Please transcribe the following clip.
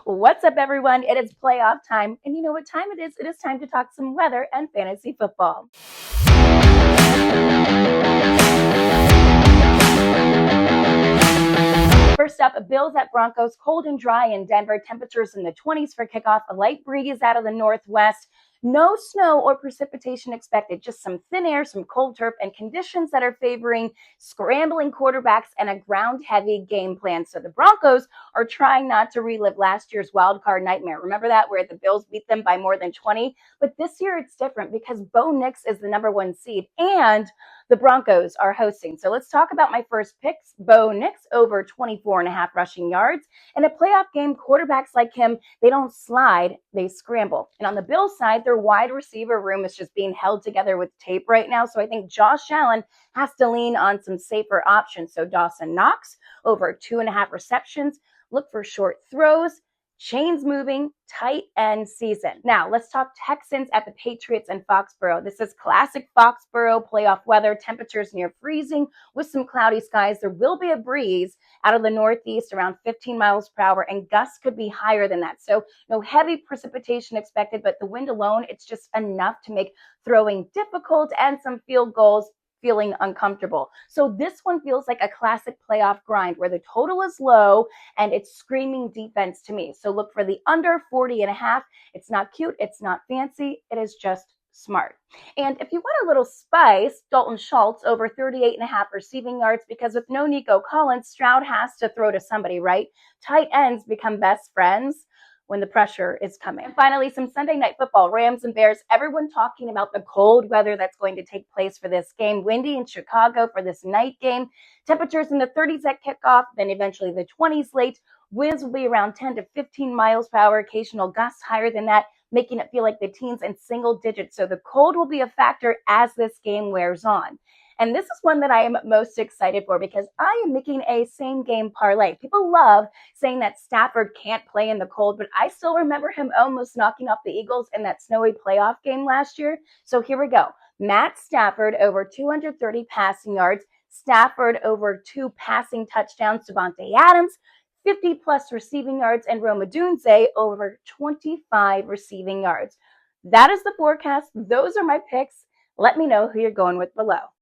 What's up, everyone? It is playoff time, and you know what time it is? It is time to talk some weather and fantasy football. First up, Bills at Broncos, cold and dry in Denver, temperatures in the 20s for kickoff, a light breeze out of the northwest. No snow or precipitation expected, just some thin air, some cold turf, and conditions that are favoring scrambling quarterbacks and a ground-heavy game plan. So the Broncos are trying not to relive last year's wild card nightmare. Remember that, where the Bills beat them by more than 20? But this year it's different because Bo Nix is the number one seed and the Broncos are hosting. So let's talk about my first picks. Bo Nix over 24.5 rushing yards. In a playoff game, quarterbacks like him, they don't slide, they scramble. And on the Bills side, their wide receiver room is just being held together with tape right now. So I think Josh Allen has to lean on some safer options. So Dawson Knox over 2.5 receptions. Look for short throws. Chains moving, tight end season. Now, let's talk Texans at the Patriots in Foxborough. This is classic Foxborough playoff weather, temperatures near freezing with some cloudy skies. There will be a breeze out of the northeast around 15 miles per hour, and gusts could be higher than that. So no heavy precipitation expected, but the wind alone, it's just enough to make throwing difficult and some field goals feeling uncomfortable. So this one feels like a classic playoff grind where the total is low and it's screaming defense to me. So look for the under 40.5. It's not cute. It's not fancy. It is just smart. And if you want a little spice, Dalton Schultz over 38.5 receiving yards, because with no Nico Collins, Stroud has to throw to somebody, right? Tight ends become best friends when the pressure is coming. And finally, some Sunday night football, Rams and Bears, everyone talking about the cold weather that's going to take place for this game. Windy in Chicago for this night game. Temperatures in the 30s at kickoff, then eventually the 20s late. Winds will be around 10 to 15 miles per hour, occasional gusts higher than that, making it feel like the teens in single digits. So the cold will be a factor as this game wears on. And this is one that I am most excited for because I am making a same game parlay. People love saying that Stafford can't play in the cold, but I still remember him almost knocking off the Eagles in that snowy playoff game last year. So here we go. Matt Stafford over 230 passing yards. Stafford over 2 passing touchdowns. Devontae Adams, 50 plus receiving yards, and Rome Odunze over 25 receiving yards. That is the forecast. Those are my picks. Let me know who you're going with below.